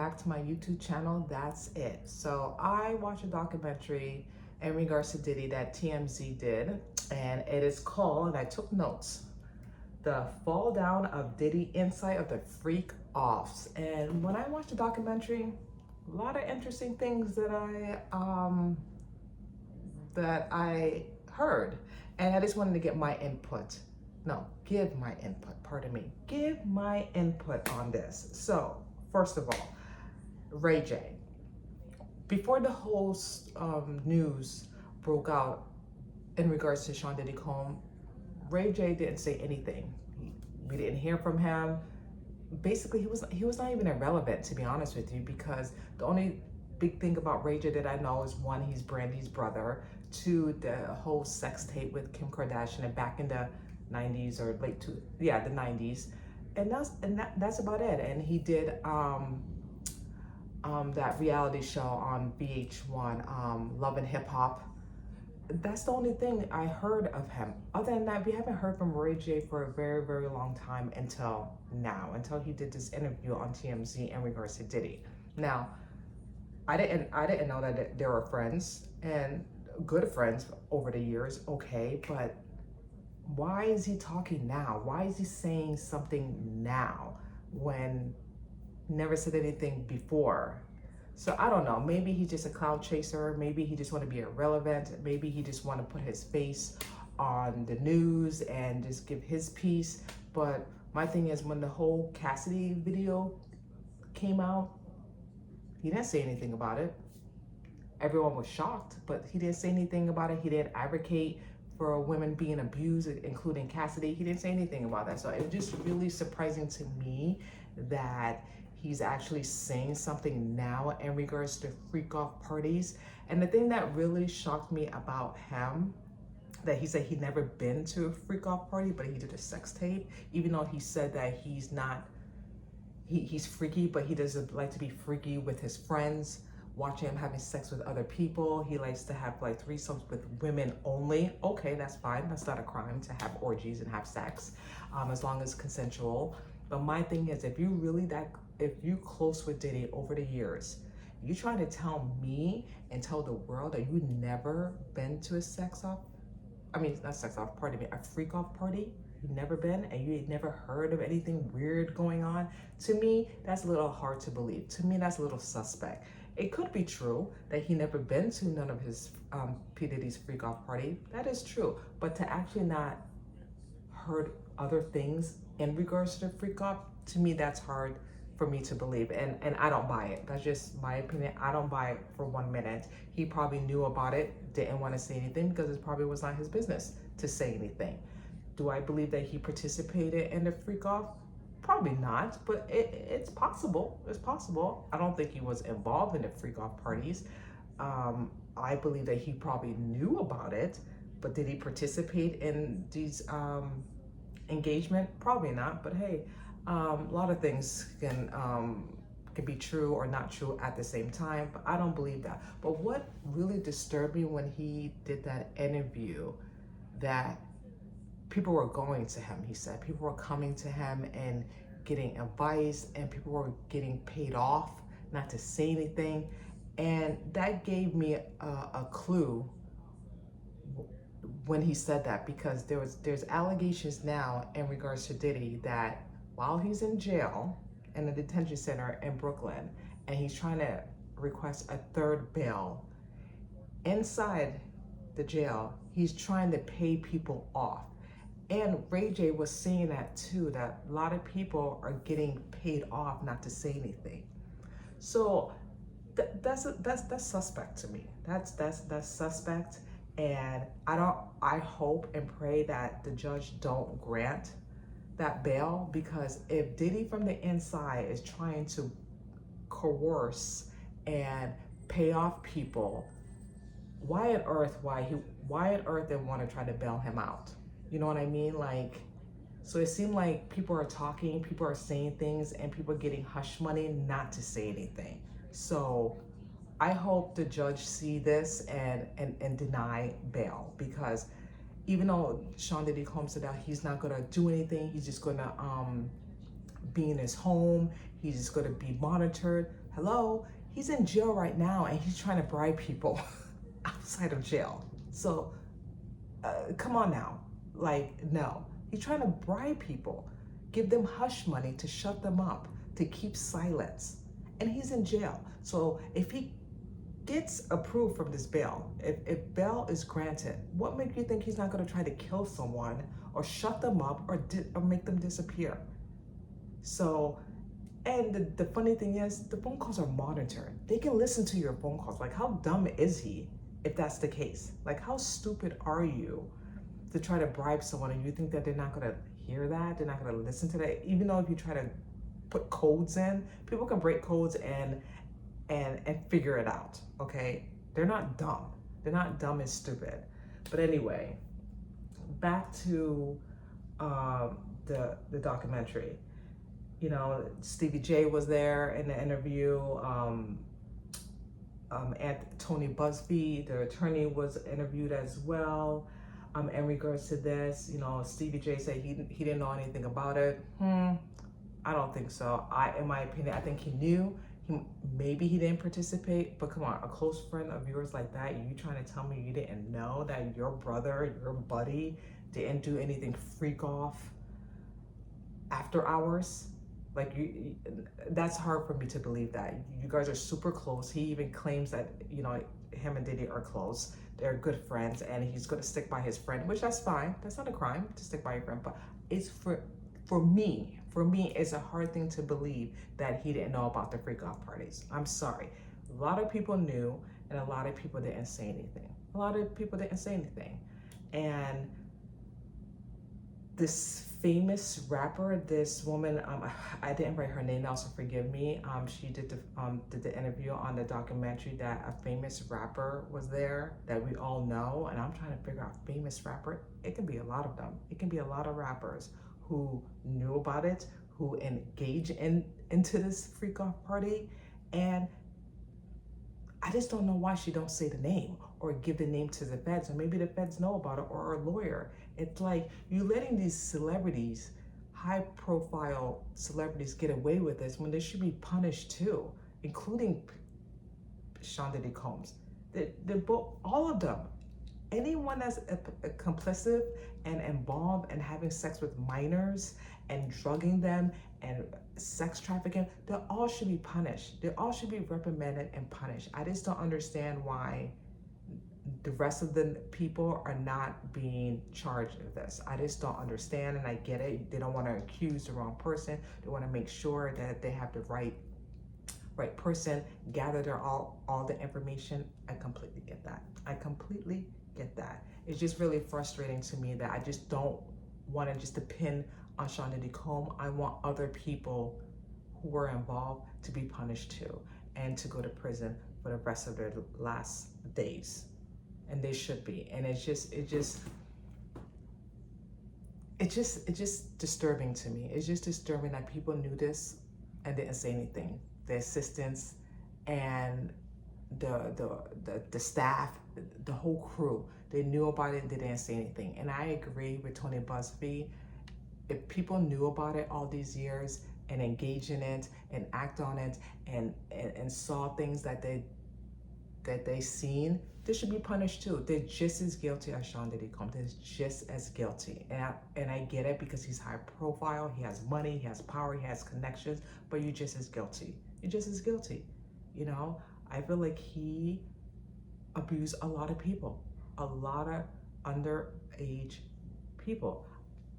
back to my YouTube channel. That's it. So I watched a documentary in regards to Diddy that TMZ did, and it is called, and I took notes, The Fall Down of Diddy Inside of the Freak Offs. And when I watched the documentary, a lot of interesting things that I heard, and I just wanted to get my input. No, give my input, pardon me. Give my input on this. So, first of all, Ray J. Before the whole news broke out in regards to Sean Diddy Combs, Ray J didn't say anything. We didn't hear from him. Basically, he was not even irrelevant, to be honest with you, because the only big thing about Ray J that I know is, one, he's Brandy's brother. Two, the whole sex tape with Kim Kardashian and back in the 90s or the 90s, and that's about it. And he did that reality show on VH1, Love and Hip Hop. That's the only thing I heard of him. Other than that, we haven't heard from Ray J for a very, very long time until now, until he did this interview on TMZ in regards to Diddy. Now, I didn't know that they were friends, and good friends over the years, okay, but why is he talking now? Why is he saying something now when he never said anything before? So I don't know, maybe he's just a cloud chaser, maybe he just want to be irrelevant, maybe he just want to put his face on the news and just give his piece. But my thing is, when the whole Cassidy video came out, he didn't say anything about it. Everyone was shocked, but he didn't say anything about it. He didn't advocate for women being abused, including Cassidy. He didn't say anything about that. So it was just really surprising to me that he's actually saying something now in regards to freak off parties. And the thing that really shocked me about him, that he said he'd never been to a freak off party, but he did a sex tape, even though he said that he's not, he's freaky, but he doesn't like to be freaky with his friends, watching him having sex with other people. He likes to have like threesomes with women only. Okay, that's fine. That's not a crime to have orgies and have sex, as long as consensual. But my thing is, if you close with Diddy over the years, you trying to tell me and tell the world that you never been to a freak off party? You've never been, and you had never heard of anything weird going on? To me, that's a little hard to believe. To me, that's a little suspect. It could be true that he never been to none of his P. Diddy's freak off party. That is true. But to actually not heard other things in regards to the freak off, to me, that's hard for me to believe. And I don't buy it. That's just my opinion. I don't buy it for 1 minute. He probably knew about it, didn't want to say anything because it probably was not his business to say anything. Do I believe that he participated in the freak off? Probably not, but it's possible. It's possible. I don't think he was involved in the freak off parties. I believe that he probably knew about it, but did he participate in these engagement? Probably not. But hey, a lot of things can be true or not true at the same time. But I don't believe that. But what really disturbed me when he did that interview, that people were going to him, he said. People were coming to him and getting advice, and people were getting paid off not to say anything. And that gave me a clue when he said that, because there's allegations now in regards to Diddy that while he's in jail in a detention center in Brooklyn, and he's trying to request a third bail, inside the jail, he's trying to pay people off. And Ray J was saying that too, that a lot of people are getting paid off not to say anything. So that's suspect to me. That's suspect. And I hope and pray that the judge don't grant that bail, because if Diddy from the inside is trying to coerce and pay off people, why on earth they want to try to bail him out? You know what I mean? Like, so it seemed like people are talking, people are saying things, and people are getting hush money not to say anything. So I hope the judge see this and deny bail, because even though Sean Diddy Combs said that he's not gonna do anything, he's just gonna be in his home, he's just gonna be monitored, Hello, he's in jail right now and he's trying to bribe people outside of jail. So come on now. Like, no. He's trying to bribe people, give them hush money to shut them up, to keep silence. And he's in jail. So if he gets approved from this bail, if bail is granted, what makes you think he's not going to try to kill someone or shut them up or make them disappear? So, and the funny thing is, the phone calls are monitored. They can listen to your phone calls. Like, how dumb is he if that's the case? Like, how stupid are you to try to bribe someone and you think that they're not going to hear that? They're not going to listen to that? Even though if you try to put codes in, people can break codes and figure it out, okay? They're not dumb. They're not dumb and stupid. But anyway, back to the documentary. You know, Stevie J was there in the interview. Tony Busby, the attorney, was interviewed as well. In regards to this, you know, Stevie J said he didn't know anything about it. I don't think so. In my opinion, I think he knew. Maybe he didn't participate, but come on, a close friend of yours like that, you trying to tell me you didn't know that your brother, your buddy, didn't do anything freak off after hours? Like, that's hard for me to believe that. You guys are super close. He even claims that, you know, him and Diddy are close. They're good friends, and he's going to stick by his friend, which that's fine. That's not a crime to stick by your friend, but it's for me, it's a hard thing to believe that he didn't know about the freak off parties. I'm sorry. A lot of people knew, and a lot of people didn't say anything. And this famous rapper, this woman, I didn't write her name down, so forgive me. She did the interview on the documentary that a famous rapper was there that we all know, and I'm trying to figure out famous rapper. It can be a lot of them. It can be a lot of rappers who knew about it, who engage into this freak off party, and I just don't know why she don't say the name or give the name to the feds, or maybe the feds know about it, or a lawyer. It's like you're letting these celebrities, high profile celebrities, get away with this when they should be punished too, including Sean Diddy Combs. They're both, all of them. Anyone that's a complicit and involved in having sex with minors and drugging them and sex trafficking, they all should be punished. They all should be reprimanded and punished. I just don't understand why the rest of the people are not being charged with this. I just don't understand, and I get it. They don't want to accuse the wrong person. They want to make sure that they have the right person, gather all the information. I completely get that. It's just really frustrating to me that I just don't want to just depend on Sean Diddy Combs. I want other people who were involved to be punished too, and to go to prison for the rest of their last days. And they should be. And it's just disturbing to me. It's just disturbing that people knew this and didn't say anything. The assistants and the staff, the whole crew, they knew about it and they didn't say anything. And I agree with Tony Busby. If people knew about it all these years and engaged in it and act on it and saw things that they seen, they should be punished too. They're just as guilty as Sean Diddy Combs. They're just as guilty. And I get it because he's high profile, he has money, he has power, he has connections, but you're just as guilty. You're just as guilty. You know, I feel like he abused a lot of people, a lot of underage people.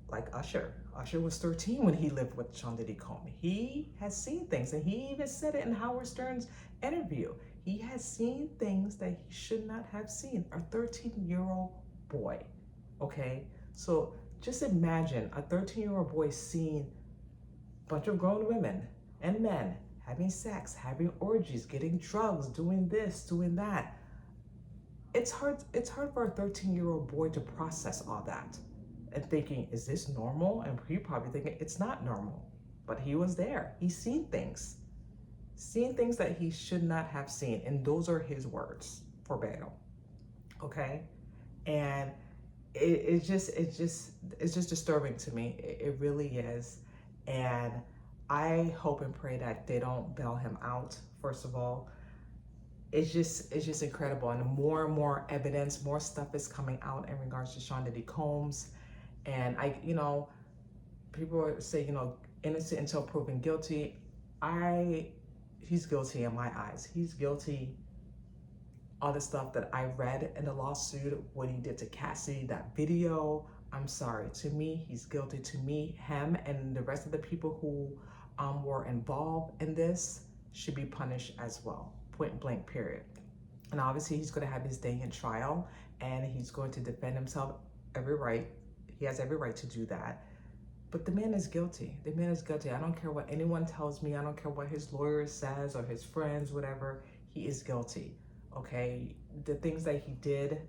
Like Usher. Usher was 13 when he lived with Sean Diddy Combs. He has seen things, and he even said it in Howard Stern's interview. He has seen things that he should not have seen. A 13-year-old boy, okay? So just imagine a 13-year-old boy seeing a bunch of grown women and men having sex, having orgies, getting drugs, doing this, doing that. It's hard for a 13-year-old boy to process all that and thinking, is this normal? And he probably thinking it's not normal. But he was there. He's seen things that he should not have seen. And those are his words verbatim. Okay? And it's just disturbing to me. It really is. And I hope and pray that they don't bail him out first of all. It's just incredible, and more evidence, more stuff is coming out in regards to Sean Diddy Combs. And people say, innocent until proven guilty. He's guilty in my eyes. He's guilty. All the stuff that I read in the lawsuit, what he did to Cassidy, that video, I'm sorry. To me, he's guilty. To me, him and the rest of the people who were involved in this should be punished as well. Point blank, period. And obviously, he's going to have his day in trial, and he's going to defend himself every right. He has every right to do that. But the man is guilty. The man is guilty. I don't care what anyone tells me. I don't care what his lawyer says or his friends, whatever. He is guilty. Okay? The things that he did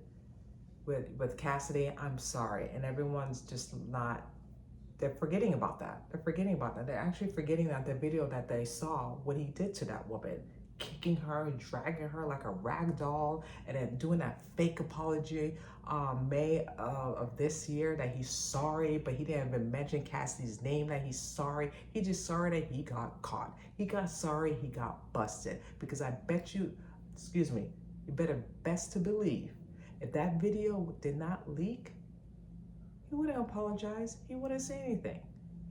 with Cassidy, I'm sorry. And everyone's just not, they're forgetting about that. They're forgetting about that. They're actually forgetting that the video that they saw, what he did to that woman, kicking her, dragging her like a rag doll, and then doing that fake apology May of this year that he's sorry, but he didn't even mention Cassidy's name, that he's sorry. He's just sorry that he got caught. He got sorry he got busted. Because I bet you, you better best to believe, if that video did not leak, he wouldn't apologize. He wouldn't say anything.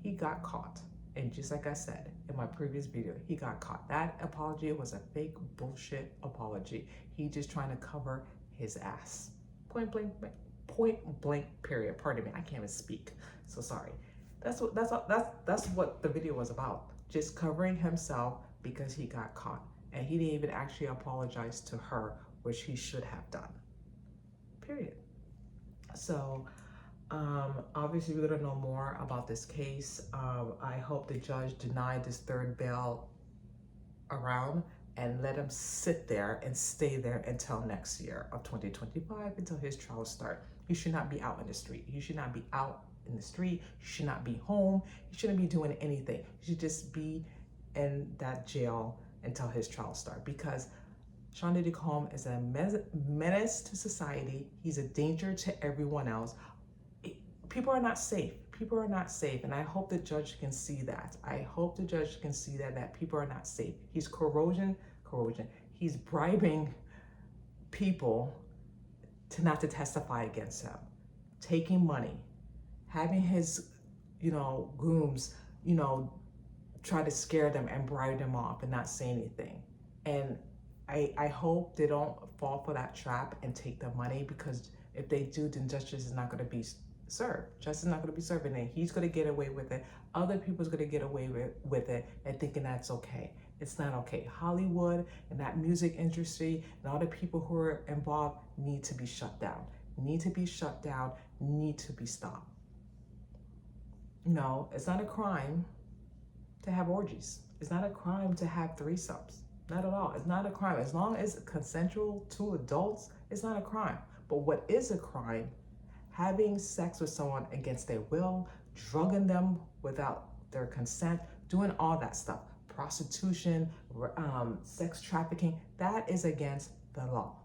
He got caught. And just like I said in my previous video, he got caught. That apology was a fake bullshit apology. He just trying to cover his ass. Point blank, period. Pardon me, I can't even speak. So sorry. That's what the video was about. Just covering himself because he got caught. And he didn't even actually apologize to her, which he should have done. Period. So obviously we're gonna know more about this case. I hope the judge denied this third bail around and let him sit there and stay there until next year of 2025, until his trial start. He should not be out in the street. He should not be out in the street. He should not be home. He shouldn't be doing anything. He should just be in that jail until his trial start, because Sean Diddy Combs is a menace to society. He's a danger to everyone else. People are not safe. People are not safe. And I hope the judge can see that. I hope the judge can see that people are not safe. He's corrosion. He's bribing people not to testify against him, taking money, having his, grooms, try to scare them and bribe them off and not say anything. And I hope they don't fall for that trap and take the money, because if they do, then justice is not going to be served. Justice is not going to be served, and then he's going to get away with it. Other people's going to get away with it and thinking that's okay. It's not okay. Hollywood and that music industry and all the people who are involved need to be shut down. Need to be shut down. Need to be stopped. It's not a crime to have orgies. It's not a crime to have threesomes. Not at all. It's not a crime. As long as it's consensual to adults, it's not a crime. But what is a crime? Having sex with someone against their will, drugging them without their consent, doing all that stuff. Prostitution, sex trafficking, that is against the law.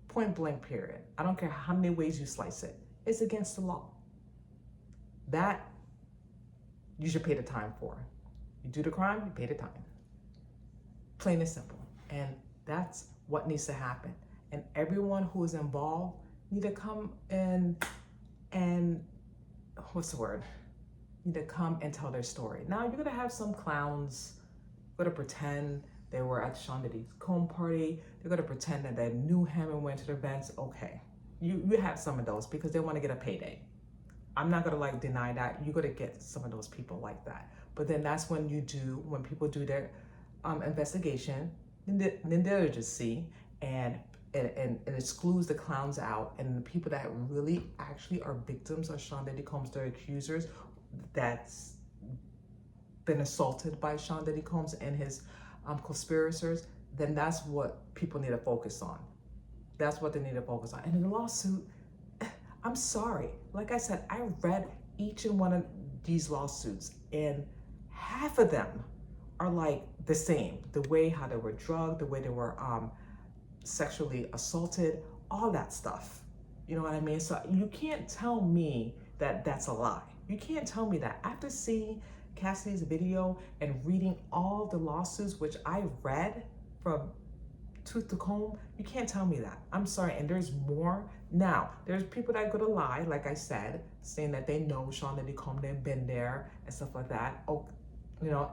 Point blank, period. I don't care how many ways you slice it. It's against the law. That you should pay the time for. You do the crime, you pay the time. Plain and simple. And that's what needs to happen. And everyone who is involved need to come and need to come and tell their story. Now you're gonna have some clowns gonna pretend they were at Sean Diddy's Combs party. They're gonna pretend that they knew him and went to the events. Okay, you have some of those because they want to get a payday. I'm not gonna deny that. You're gonna get some of those people like that. But then that's when people do their investigation, then they'll just see and excludes the clowns out, and the people that really actually are victims of Sean Diddy Combs, their accusers, that's been assaulted by Sean Diddy Combs and his conspirators, then that's what people need to focus on. That's what they need to focus on. And in the lawsuit, I'm sorry. Like I said, I read each and one of these lawsuits, and half of them are the same. The way how they were drugged, the way they were sexually assaulted, all that stuff. You know what I mean? So you can't tell me that that's a lie. You can't tell me that. After seeing Cassidy's video and reading all the lawsuits, which I read, from tooth to comb. You can't tell me that. I'm sorry. And there's more. Now, there's people that go to lie, like I said, saying that they know Sean Diddy Combs, they've been there and stuff like that. Oh,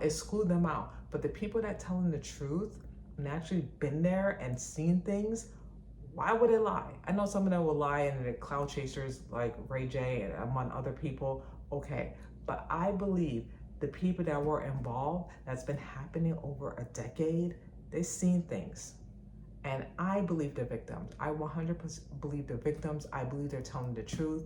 exclude them out. But the people that telling the truth and actually been there and seen things, why would they lie? I know some of them will lie and they're cloud chasers like Ray J and among other people. Okay. But I believe the people that were involved, that's been happening over a decade, they've seen things. And I believe the victims. I 100% believe the victims. I believe they're telling the truth.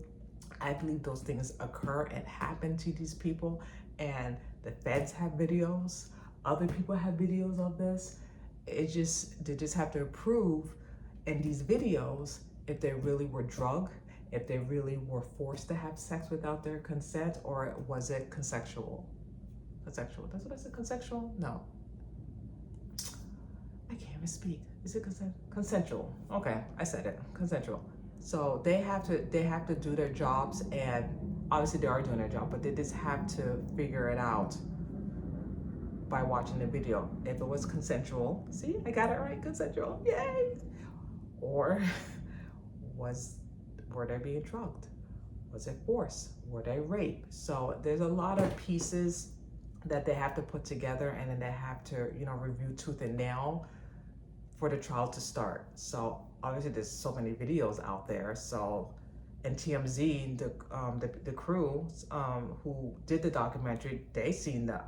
I believe those things occur and happen to these people. And the feds have videos. Other people have videos of this. They just have to prove in these videos if they really were drugged, if they really were forced to have sex without their consent, or was it consensual? Consensual. That's what I said. Consensual? No. I can't even speak. Is it consensual? Okay, I said it. Consensual. So they have to do their jobs, and obviously they are doing their job, but they just have to figure it out by watching the video. If it was consensual, see, I got it right, consensual, yay! Or were they being drugged? Was it forced? Were they raped? So there's a lot of pieces that they have to put together, and then they have to, review tooth and nail for the trial to start. So obviously there's so many videos out there. So in TMZ, the crew who did the documentary, they seen the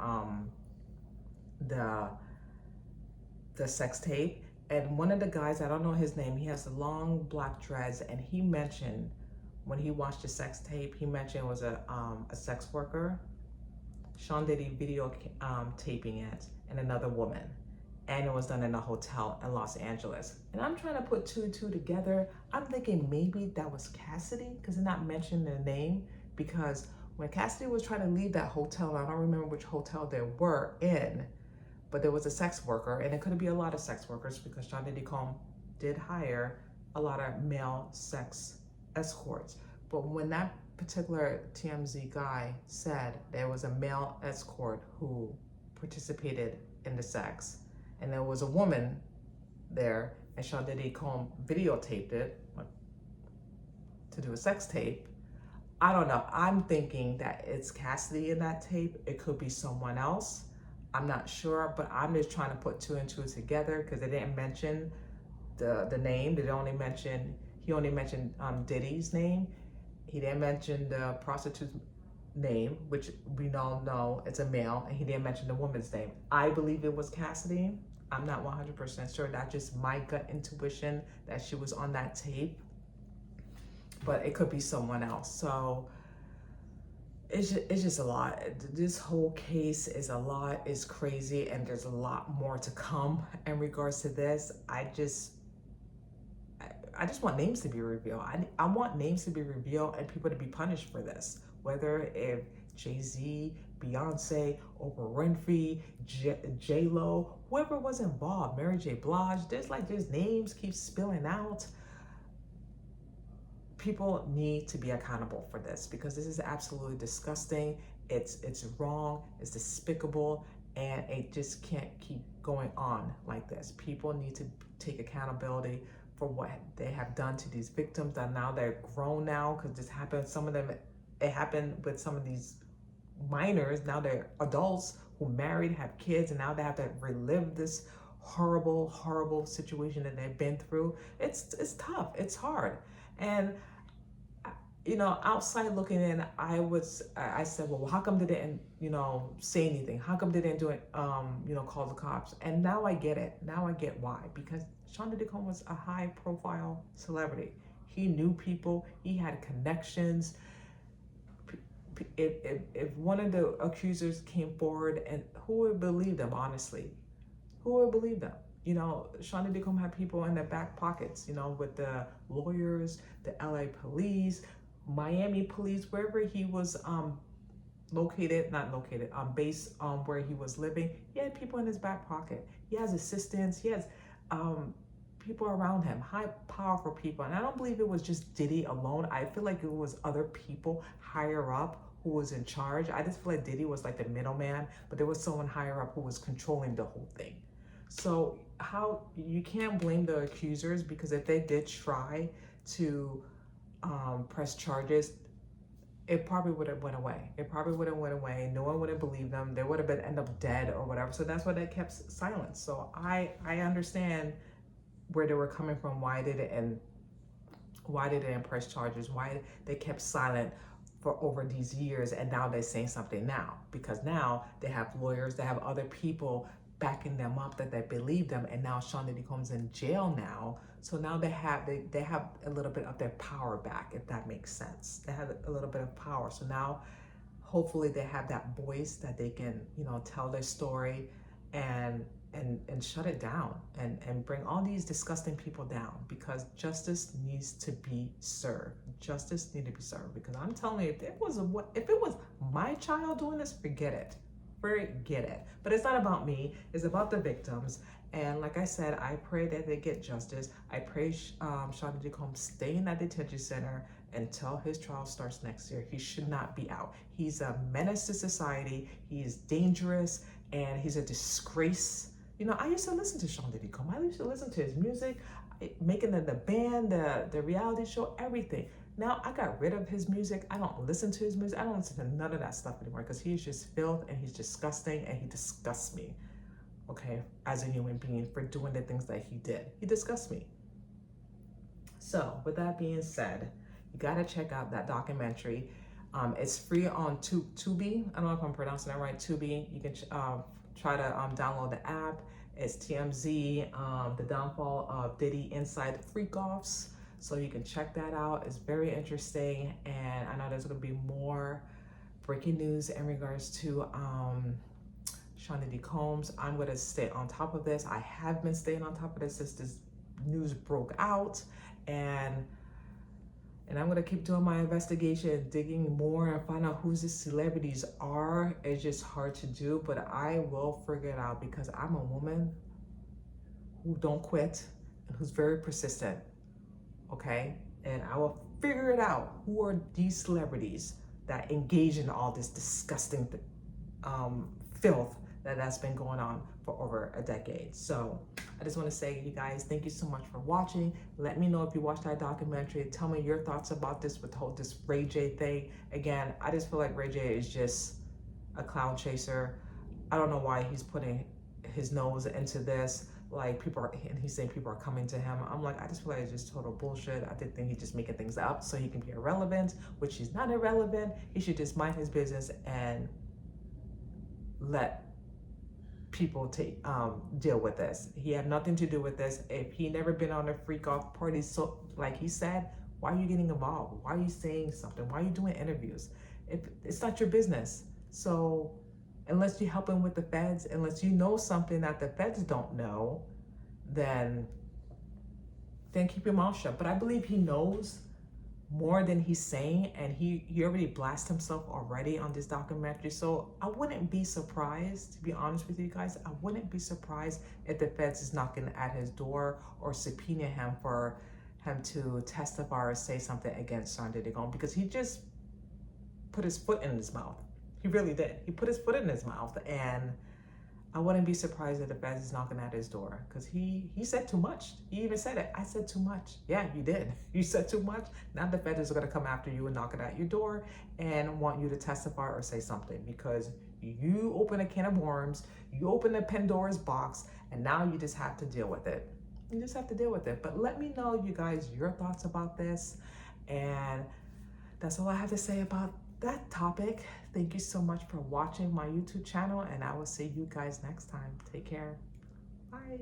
sex tape. And one of the guys, I don't know his name, he has long black dreads, and he mentioned when he watched the sex tape, he mentioned it was a sex worker. Sean Diddy video taping it, and another woman. And it was done in a hotel in Los Angeles. And I'm trying to put two and two together. I'm thinking maybe that was Cassidy, because they're not mentioning their name. Because when Cassidy was trying to leave that hotel, I don't remember which hotel they were in, but there was a sex worker, and it could be a lot of sex workers because Sean Diddy Combs did hire a lot of male sex escorts. But when that particular TMZ guy said there was a male escort who participated in the sex, and there was a woman there, and Sean Diddy Combs videotaped it to do a sex tape. I don't know. I'm thinking that it's Cassidy in that tape. It could be someone else. I'm not sure, but I'm just trying to put two and two together because they didn't mention the name. He only mentioned Diddy's name. He didn't mention the prostitute's name, which we all know it's a male, and he didn't mention the woman's name. I believe it was Cassidy. I'm not 100% sure. That's just my gut intuition that she was on that tape, but it could be someone else. So it's just a lot. This whole case is a lot. It's crazy, and there's a lot more to come in regards to this. I just want names to be revealed. I want names to be revealed and people to be punished for this. Whether if Jay-Z, Beyonce, Oprah Winfrey, J-Lo, whoever was involved, Mary J. Blige, there's names keep spilling out. People need to be accountable for this because this is absolutely disgusting. It's wrong, it's despicable, and it just can't keep going on like this. People need to take accountability for what they have done to these victims that now they're grown now, because this happened, it happened with some of these minors. Now they're adults who married, have kids, and now they have to relive this horrible, horrible situation that they've been through. It's tough, it's hard. And outside looking in, I said, well, how come they didn't, say anything? How come they didn't do it, call the cops? And now I get it. Now I get why. Because Sean Diddy Combs was a high profile celebrity. He knew people, he had connections. If one of the accusers came forward, and who would believe them, honestly? Who would believe them? Sean Diddy Combs had people in their back pockets, with the lawyers, the LA police, Miami police, wherever he was based on where he was living. He had people in his back pocket. He has assistants. He has people around him, high, powerful people. And I don't believe it was just Diddy alone. I feel like it was other people higher up who was in charge. I just feel like Diddy was like the middleman, but there was someone higher up who was controlling the whole thing. So how you can't blame the accusers, because if they did try to press charges, it probably would have went away. It probably would have went away. No one would have believed them. They would have been end up dead or whatever. So that's why they kept silent. So I understand where they were coming from. Why they didn't press charges? Why they kept silent for over these years, and now they're saying something now, because now they have lawyers, they have other people backing them up that they believe them, and now Sean Diddy Combs in jail now. So now they have a little bit of their power back, if that makes sense. They have a little bit of power. So now hopefully they have that voice that they can, tell their story and shut it down and bring all these disgusting people down, because justice needs to be served. Justice needs to be served, because I'm telling you, if it was my child doing this, forget it. But it's not about me, it's about the victims. And like I said, I pray that they get justice. I pray Sean Diddy Combs stay in that detention center until his trial starts next year. He should not be out. He's a menace to society. He is dangerous, and he's a disgrace. I used to listen to Sean Diddy Combs. I used to listen to his music, making the band, the reality show, everything. Now I got rid of his music. I don't listen to his music. I don't listen to none of that stuff anymore, because he's just filth and he's disgusting, and he disgusts me, okay, as a human being, for doing the things that he did. He disgusts me. So with that being said, you got to check out that documentary. It's free on Tubi. I don't know if I'm pronouncing that right, Tubi. You can try to download the app. It's TMZ, the downfall of Diddy inside the freak-offs. So you can check that out. It's very interesting. And I know there's going to be more breaking news in regards to Sean Diddy Combs. I'm going to stay on top of this. I have been staying on top of this since this news broke out. And I'm going to keep doing my investigation, digging more and find out who these celebrities are. It's just hard to do, but I will figure it out, because I'm a woman who don't quit and who's very persistent, okay? And I will figure it out. Who are these celebrities that engage in all this disgusting filth that's been going on for over a decade? So I just want to say, you guys, thank you so much for watching. Let me know if you watched that documentary. Tell me your thoughts about this with this Ray J thing. Again, I just feel like Ray J is just a clown chaser. I don't know why he's putting his nose into this. Like, and he's saying people are coming to him. I'm like, I just feel like it's just total bullshit. I did think he's just making things up so he can be irrelevant, which he's not irrelevant. He should just mind his business and let people deal with this. He had nothing to do with this. If he never been on a freak off party, so like he said, why are you getting involved? Why are you saying something? Why are you doing interviews? If it's not your business. So unless you help him with the feds, unless you know something that the feds don't know, then keep your mouth shut. But I believe he knows more than he's saying, and he already blasted himself already on this documentary. So I wouldn't be surprised, to be honest with you guys, I wouldn't be surprised if the feds is knocking at his door or subpoena him for him to testify or say something against Sean Diddy Combs, because he just put his foot in his mouth. He really did. He put his foot in his mouth, and I wouldn't be surprised if the feds is knocking at his door, because he said too much. He even said it. I said too much. Yeah, you did. You said too much. Now the feds are going to come after you and knock it at your door and want you to testify or say something, because you open a can of worms, you open a Pandora's box, and now you just have to deal with it. You just have to deal with it. But let me know, you guys, your thoughts about this. And that's all I have to say about that topic. Thank you so much for watching my YouTube channel, and I will see you guys next time. Take care. Bye.